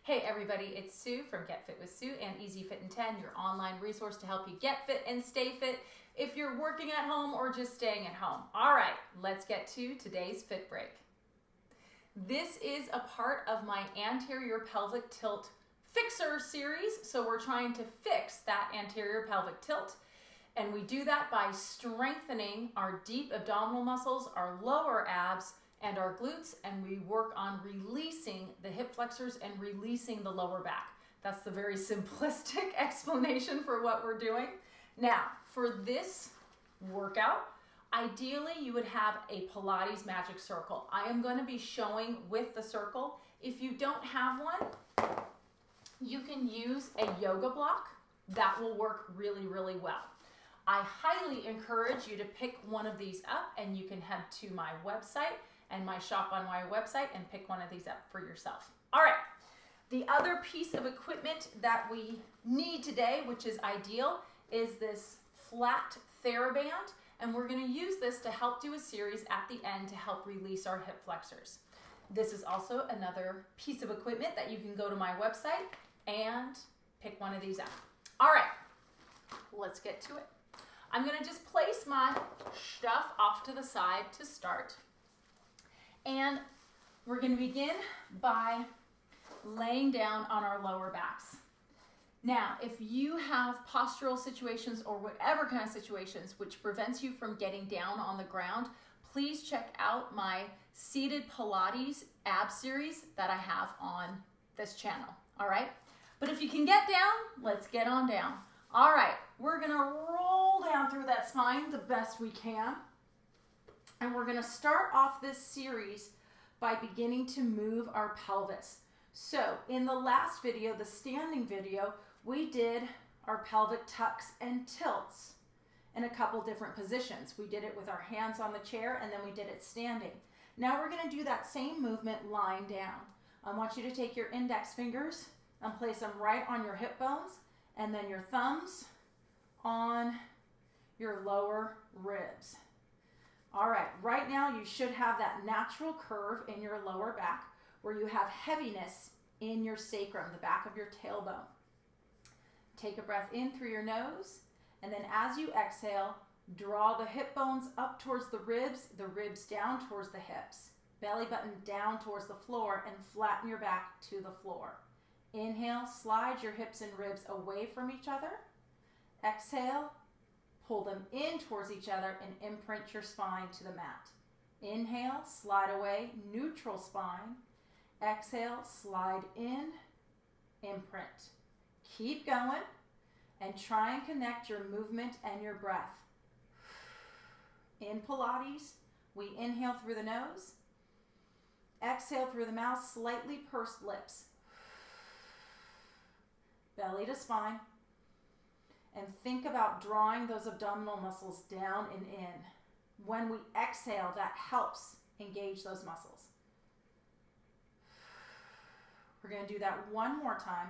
Hey everybody, it's Sue from Get Fit with Sue and Easy Fit in 10, your online resource to help you get fit and stay fit if you're working at home or just staying at home. All right, let's get to today's Fitbreak. This is a part of my anterior pelvic tilt fixer series, so we're trying to fix that anterior pelvic tilt. And we do that by strengthening our deep abdominal muscles, our lower abs, and our glutes, and we work on releasing the hip flexors and releasing the lower back. That's the very simplistic explanation for what we're doing. Now, for this workout, ideally you would have a Pilates magic circle. I am going to be showing with the circle. If you don't have one, you can use a yoga block. That will work really, really well. I highly encourage you to pick one of these up, and you can head to my website and my shop on my website and pick one of these up for yourself. All right, the other piece of equipment that we need today, which is ideal, is this flat TheraBand, and we're gonna use this to help do a series at the end to help release our hip flexors. This is also another piece of equipment that you can go to my website and pick one of these up. All right, let's get to it. I'm gonna just place my stuff off to the side to start. And we're going to begin by laying down on our lower backs. Now, if you have postural situations or whatever kind of situations which prevents you from getting down on the ground, please check out my seated Pilates ab series that I have on this channel, all right? But if you can get down, let's get on down. All right, we're going to roll down through that spine the best we can. And we're going to start off this series by beginning to move our pelvis. So in the last video, the standing video, we did our pelvic tucks and tilts in a couple different positions. We did it with our hands on the chair, and then we did it standing. Now we're going to do that same movement lying down. I want you to take your index fingers and place them right on your hip bones, and then your thumbs on your lower ribs. All right, right now you should have that natural curve in your lower back where you have heaviness in your sacrum, the back of your tailbone. Take a breath in through your nose, and then as you exhale, draw the hip bones up towards the ribs down towards the hips. Belly button down towards the floor and flatten your back to the floor. Inhale, slide your hips and ribs away from each other. Exhale, pull them in towards each other and imprint your spine to the mat. Inhale, slide away, neutral spine. Exhale, slide in, imprint. Keep going and try and connect your movement and your breath. In Pilates, we inhale through the nose, exhale through the mouth, slightly pursed lips. Belly to spine. And think about drawing those abdominal muscles down and in. When we exhale, that helps engage those muscles. We're going to do that one more time.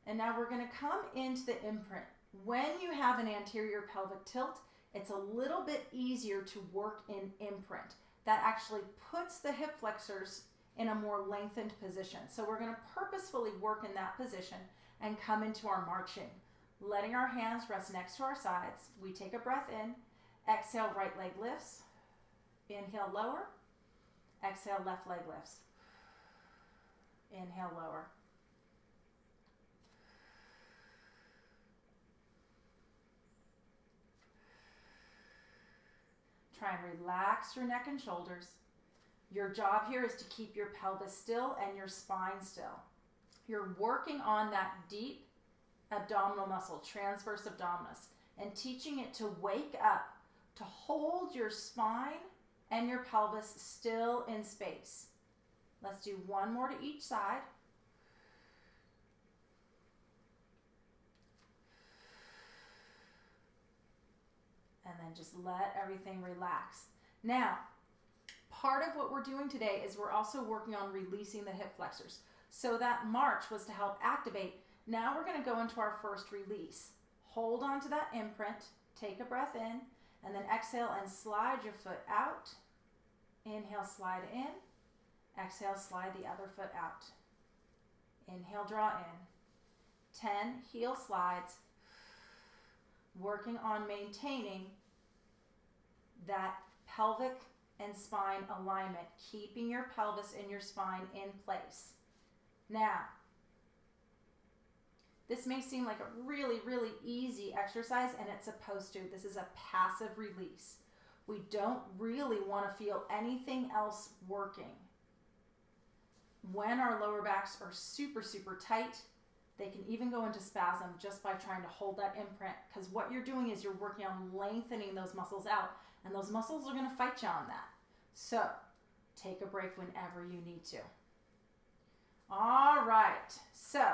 And now we're going to come into the imprint. When you have an anterior pelvic tilt, it's a little bit easier to work in imprint. That actually puts the hip flexors in a more lengthened position. So we're going to purposefully work in that position and come into our marching. Letting our hands rest next to our sides. We take a breath in. Exhale, right leg lifts. Inhale, lower. Exhale, left leg lifts. Inhale, lower. Try and relax your neck and shoulders. Your job here is to keep your pelvis still and your spine still. You're working on that deep abdominal muscle, transverse abdominis, and teaching it to wake up, to hold your spine and your pelvis still in space. Let's do one more to each side. And then just let everything relax. Now, part of what we're doing today is we're also working on releasing the hip flexors. So that march was to help activate. Now we're going to go into our first release. Hold on to that imprint, take a breath in, and then exhale and slide your foot out. Inhale, slide in. Exhale, slide the other foot out. Inhale, draw in. 10 heel slides. Working on maintaining that pelvic and spine alignment, keeping your pelvis and your spine in place. Now, this may seem like a really, really easy exercise, and it's supposed to. This is a passive release. We don't really want to feel anything else working. When our lower backs are super, super tight, they can even go into spasm just by trying to hold that imprint, because what you're doing is you're working on lengthening those muscles out, and those muscles are going to fight you on that. So take a break whenever you need to. All right, so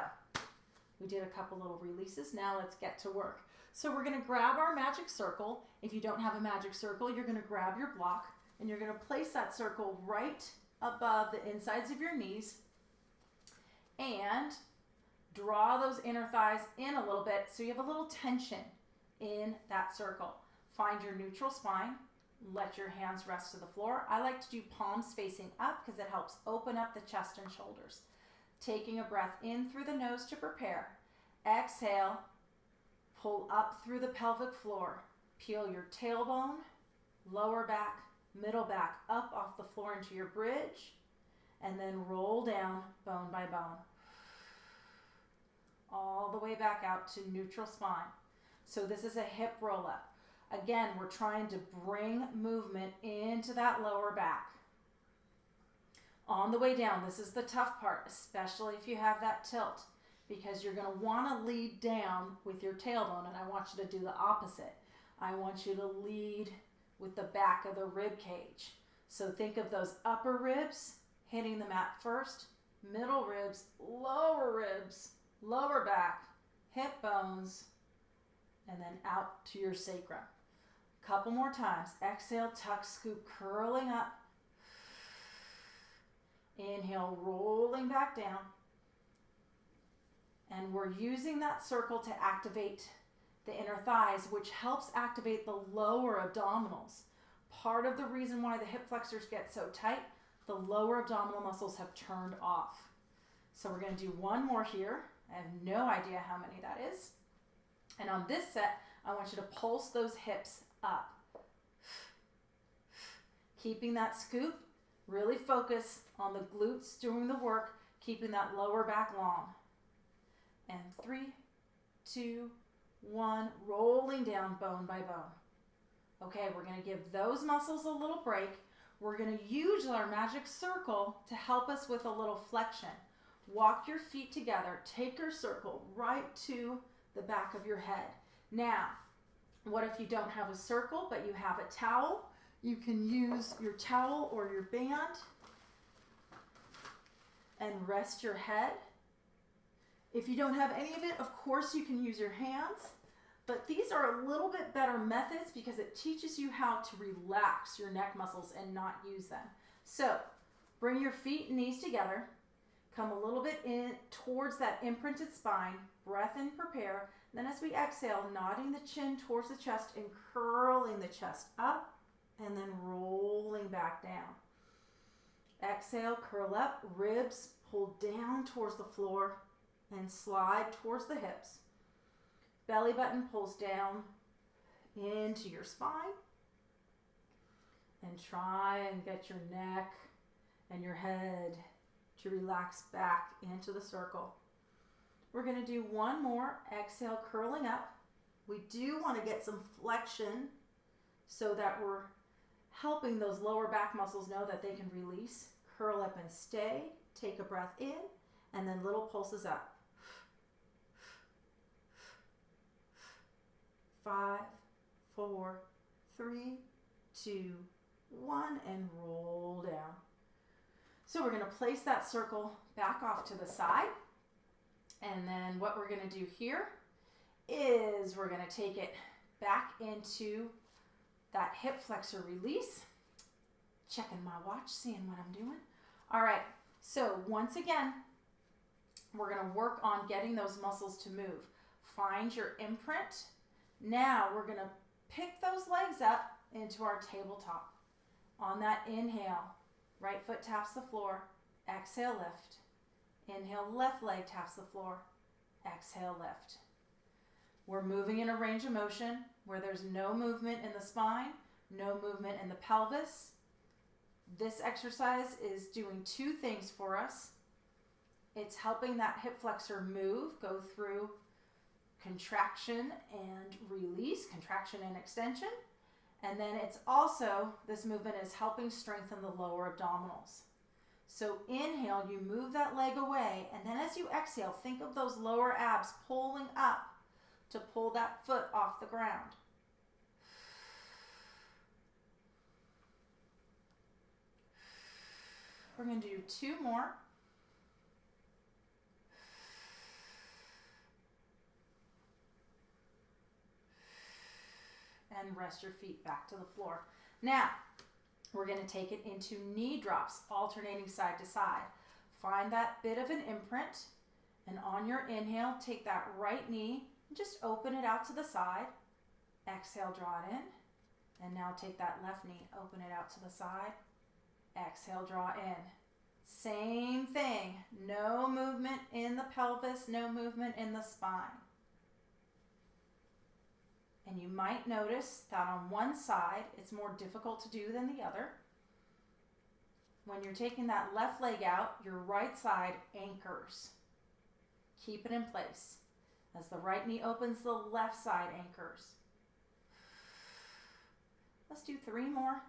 we did a couple little releases. Now let's get to work. So we're going to grab our magic circle. If you don't have a magic circle, you're going to grab your block and you're going to place that circle right above the insides of your knees and draw those inner thighs in a little bit so you have a little tension in that circle. Find your neutral spine. Let your hands rest to the floor. I like to do palms facing up because it helps open up the chest and shoulders. Taking a breath in through the nose to prepare. Exhale, pull up through the pelvic floor. Peel your tailbone, lower back, middle back, up off the floor into your bridge, and then roll down bone by bone. All the way back out to neutral spine. So this is a hip roll up. Again, we're trying to bring movement into that lower back. On the way down, this is the tough part, especially if you have that tilt, because you're going to want to lead down with your tailbone, and I want you to do the opposite. I want you to lead with the back of the rib cage. So think of those upper ribs hitting the mat first, middle ribs, lower back, hip bones, and then out to your sacrum. Couple more times. Exhale, tuck, scoop, curling up. Inhale, rolling back down. And we're using that circle to activate the inner thighs, which helps activate the lower abdominals. Part of the reason why the hip flexors get so tight, the lower abdominal muscles have turned off. So we're going to do one more here. I have no idea how many that is. And on this set, I want you to pulse those hips up. Keeping that scoop, really focus on the glutes doing the work, keeping that lower back long. And 3, 2, 1, rolling down bone by bone. Okay, we're going to give those muscles a little break. We're going to use our magic circle to help us with a little flexion. Walk your feet together. Take your circle right to the back of your head. Now, what if you don't have a circle, but you have a towel? You can use your towel or your band and rest your head. If you don't have any of it, of course you can use your hands, but these are a little bit better methods because it teaches you how to relax your neck muscles and not use them. So bring your feet and knees together. Come a little bit in towards that imprinted spine. Breath in, prepare. Then as we exhale, nodding the chin towards the chest and curling the chest up and then rolling back down. Exhale, curl up, ribs pull down towards the floor and slide towards the hips. Belly button pulls down into your spine. And try and get your neck and your head to relax back into the circle. We're going to do one more. Exhale, curling up. We do want to get some flexion so that we're helping those lower back muscles know that they can release. Curl up and stay. Take a breath in, and then little pulses up. 5, 4, 3, 2, 1, and roll down. So we're going to place that circle back off to the side. And then what we're going to do here is we're going to take it back into that hip flexor release. Checking my watch, seeing what I'm doing. All right, so once again, we're going to work on getting those muscles to move. Find your imprint. Now we're going to pick those legs up into our tabletop. On that inhale, right foot taps the floor. Exhale, lift. Inhale, left leg taps the floor. Exhale, lift. We're moving in a range of motion where there's no movement in the spine, no movement in the pelvis. This exercise is doing two things for us. It's helping that hip flexor move, go through contraction and release, contraction and extension. And then it's also, this movement is helping strengthen the lower abdominals. So inhale, you move that leg away, and then as you exhale, think of those lower abs pulling up to pull that foot off the ground. We're going to do two more. And rest your feet back to the floor. Now, we're going to take it into knee drops, alternating side to side. Find that bit of an imprint, and on your inhale, take that right knee and just open it out to the side. Exhale, draw it in. And now take that left knee, open it out to the side. Exhale, draw in. Same thing. No movement in the pelvis, no movement in the spine. And you might notice that on one side, it's more difficult to do than the other. When you're taking that left leg out, your right side anchors. Keep it in place. As the right knee opens, the left side anchors. Let's do three more.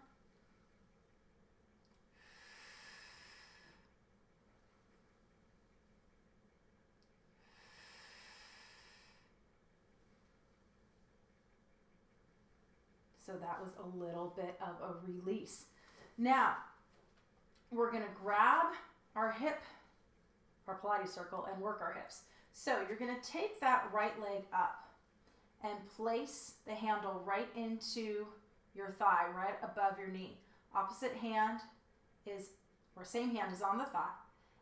So that was a little bit of a release. Now, we're going to grab our hip, our Pilates circle, and work our hips. So you're going to take that right leg up and place the handle right into your thigh, right above your knee. Opposite hand is, or same hand is on the thigh.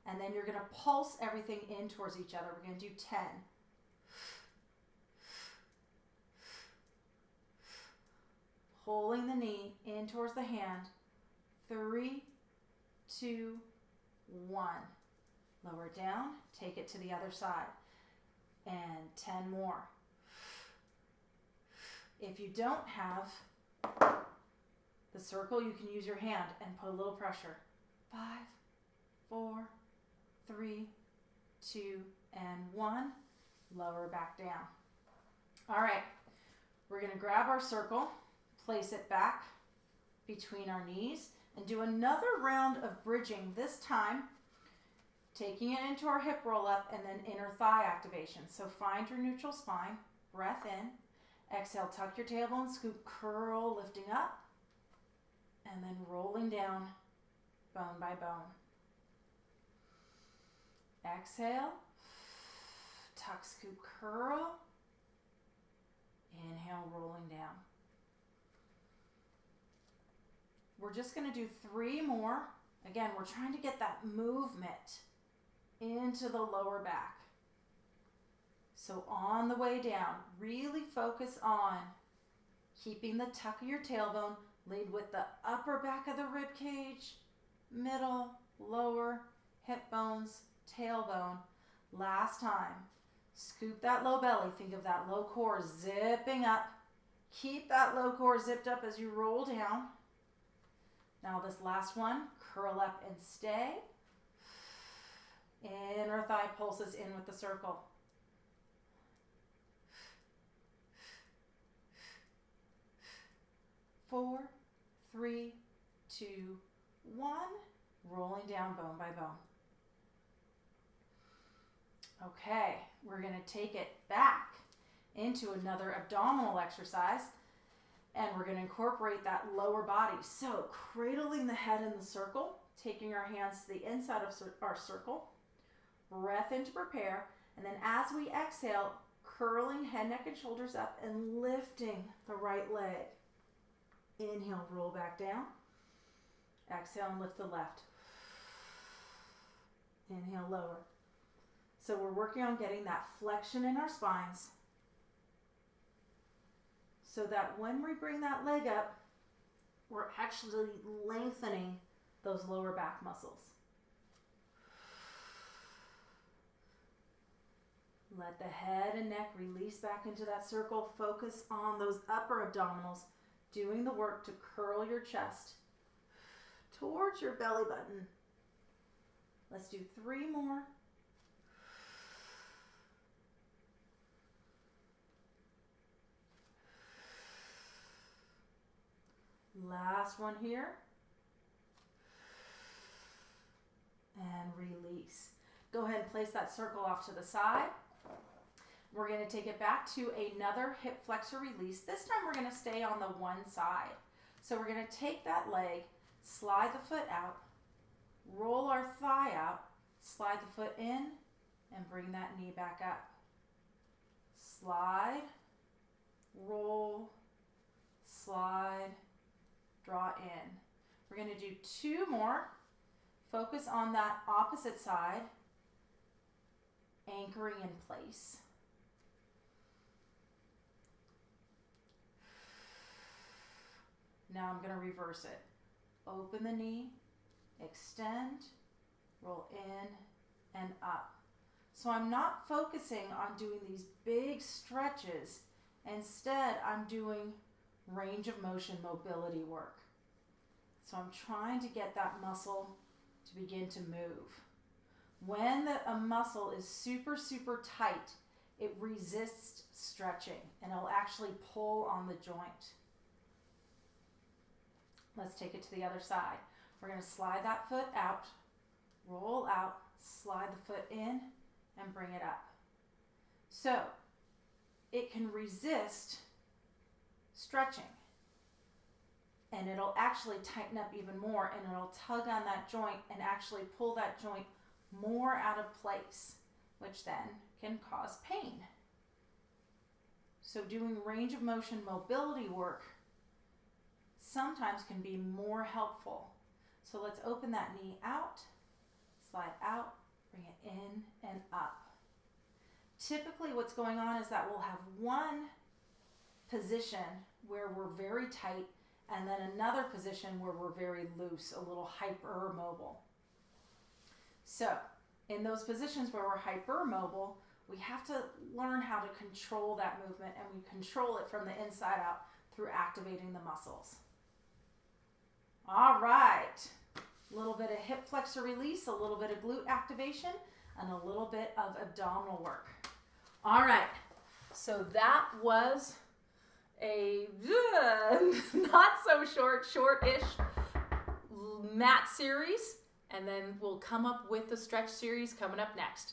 And then you're going to pulse everything in towards each other. We're going to do 10. Pulling the knee in towards the hand. 3, 2, 1. Lower it down, take it to the other side. And 10 more. If you don't have the circle, you can use your hand and put a little pressure. 5, 4, 3, 2, and 1. Lower back down. All right, we're going to grab our circle, place it back between our knees, and do another round of bridging, this time taking it into our hip roll up and then inner thigh activation. So find your neutral spine, breath in, exhale, tuck your tailbone, scoop, curl, lifting up, and then rolling down bone by bone. Exhale, tuck, scoop, curl, inhale, rolling down. We're just going to do 3 more. Again, we're trying to get that movement into the lower back. So on the way down, really focus on keeping the tuck of your tailbone, lead with the upper back of the rib cage, middle, lower, hip bones, tailbone. Last time, scoop that low belly. Think of that low core zipping up. Keep that low core zipped up as you roll down. Now this last one, curl up and stay. Inner thigh pulses in with the circle. Four, 3, 2, 1. Rolling down bone by bone. Okay, we're going to take it back into another abdominal exercise. And we're going to incorporate that lower body. So cradling the head in the circle, taking our hands to the inside of our circle, breath in to prepare, and then as we exhale, curling head, neck, and shoulders up and lifting the right leg. Inhale, roll back down. Exhale and lift the left. Inhale, lower. So we're working on getting that flexion in our spines, so that when we bring that leg up, we're actually lengthening those lower back muscles. Let the head and neck release back into that circle. Focus on those upper abdominals, doing the work to curl your chest towards your belly button. Let's do 3 more. Last one here. And release. Go ahead and place that circle off to the side. We're going to take it back to another hip flexor release. This time we're going to stay on the one side. So we're going to take that leg, slide the foot out, roll our thigh out, slide the foot in, and bring that knee back up. Slide, roll, slide, draw in. We're going to do 2 more. Focus on that opposite side, anchoring in place. Now I'm going to reverse it. Open the knee, extend, roll in and up. So I'm not focusing on doing these big stretches. Instead, I'm doing range of motion mobility work. So I'm trying to get that muscle to begin to move. When a muscle is super, super tight, it resists stretching and it'll actually pull on the joint. Let's take it to the other side. We're going to slide that foot out, roll out, slide the foot in, and bring it up. So it can resist stretching. And it'll actually tighten up even more, and it'll tug on that joint and actually pull that joint more out of place, which then can cause pain. So doing range of motion mobility work sometimes can be more helpful. So let's open that knee out, slide out, bring it in and up. Typically what's going on is that we'll have one position where we're very tight and then another position where we're very loose, a little hypermobile. So in those positions where we're hypermobile, we have to learn how to control that movement, and we control it from the inside out through activating the muscles. All right, a little bit of hip flexor release, a little bit of glute activation, and a little bit of abdominal work. All right, so that was a not so short-ish mat series, and then we'll come up with the stretch series coming up next.